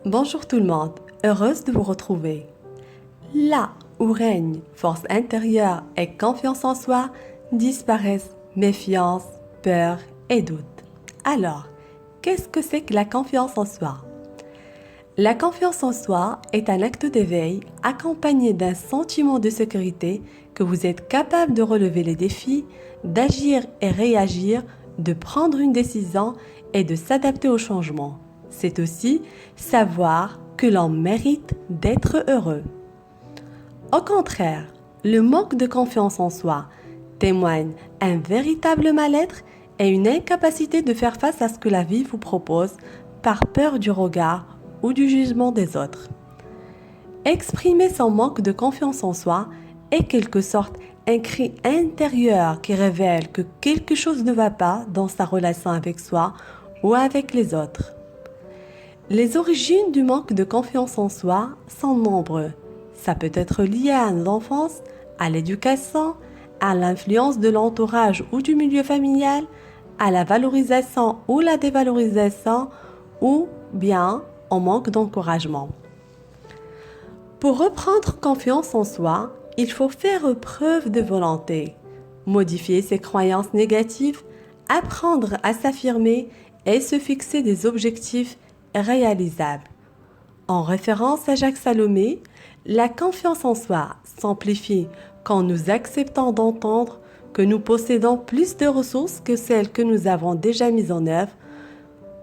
Bonjour tout le monde, heureuse de vous retrouver. Là où règne force intérieure et confiance en soi, disparaissent méfiance, peur et doute. Alors, qu'est-ce que c'est que la confiance en soi? La confiance en soi est un acte d'éveil accompagné d'un sentiment de sécurité que vous êtes capable de relever les défis, d'agir et réagir, de prendre une décision et de s'adapter au changement. C'est aussi savoir que l'on mérite d'être heureux. Au contraire, le manque de confiance en soi témoigne un véritable mal-être et une incapacité de faire face à ce que la vie vous propose par peur du regard ou du jugement des autres. Exprimer son manque de confiance en soi est quelque sorte un cri intérieur qui révèle que quelque chose ne va pas dans sa relation avec soi ou avec les autres. Les origines du manque de confiance en soi sont nombreuses. Ça peut être lié à l'enfance, à l'éducation, à l'influence de l'entourage ou du milieu familial, à la valorisation ou la dévalorisation, ou bien au manque d'encouragement. Pour reprendre confiance en soi, il faut faire preuve de volonté, modifier ses croyances négatives, apprendre à s'affirmer et se fixer des objectifs réalisables. En référence à Jacques Salomé, la confiance en soi s'amplifie quand nous acceptons d'entendre que nous possédons plus de ressources que celles que nous avons déjà mises en œuvre,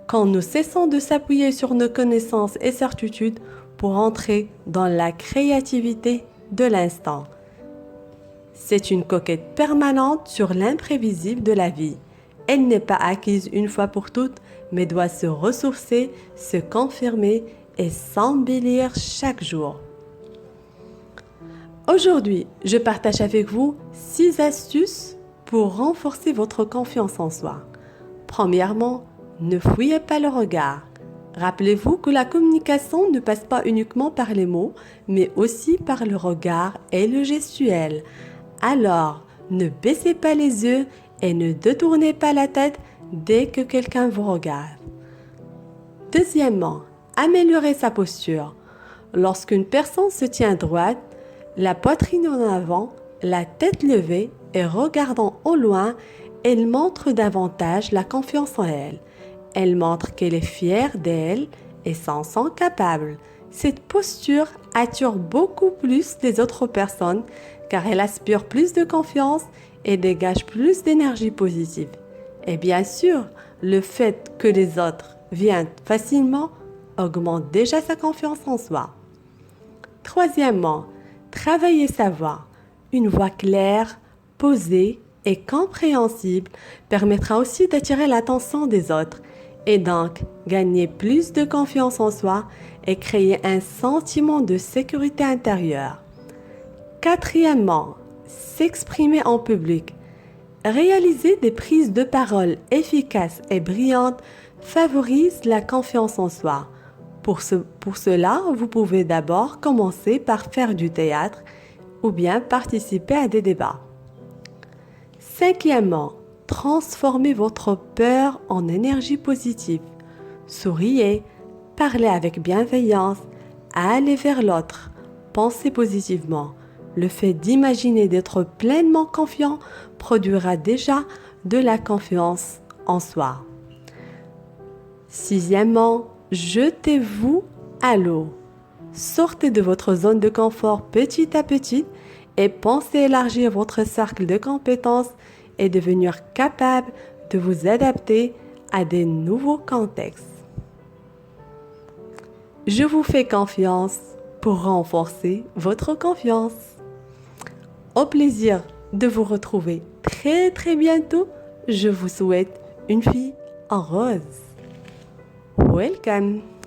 quand nous cessons de s'appuyer sur nos connaissances et certitudes pour entrer dans la créativité de l'instant. C'est une conquête permanente sur l'imprévisible de la vie. Elle n'est pas acquise une fois pour toutes, mais doit se ressourcer, se confirmer et s'embellir chaque jour. Aujourd'hui, je partage avec vous 6 astuces pour renforcer votre confiance en soi. Premièrement, ne fouillez pas le regard. Rappelez-vous que la communication ne passe pas uniquement par les mots, mais aussi par le regard et le gestuel. Alors, ne baissez pas les yeux et ne détournez pas la tête dès que quelqu'un vous regarde. Deuxièmement, améliorez sa posture. Lorsqu'une personne se tient droite, la poitrine en avant, la tête levée et regardant au loin, elle montre davantage la confiance en elle. Elle montre qu'elle est fière d'elle et s'en sent capable. Cette posture attire beaucoup plus les autres personnes car elle aspire plus de confiance et dégage plus d'énergie positive. Et bien sûr, le fait que les autres viennent facilement augmente déjà sa confiance en soi. Troisièmement, travaillez sa voix. Une voix claire, posée et compréhensible permettra aussi d'attirer l'attention des autres et donc gagner plus de confiance en soi et créer un sentiment de sécurité intérieure. Quatrièmement, s'exprimer en public. Réaliser des prises de parole efficaces et brillantes favorise la confiance en soi. Pour cela, vous pouvez d'abord commencer par faire du théâtre ou bien participer à des débats. Cinquièmement, transformez votre peur en énergie positive. Souriez, parlez avec bienveillance, allez vers l'autre, pensez positivement. Le fait d'imaginer d'être pleinement confiant produira déjà de la confiance en soi. Sixièmement, jetez-vous à l'eau. Sortez de votre zone de confort petit à petit et pensez élargir votre cercle de compétences et devenir capable de vous adapter à des nouveaux contextes. Je vous fais confiance pour renforcer votre confiance. Au plaisir de vous retrouver très bientôt. Je vous souhaite une vie en rose. Welcome!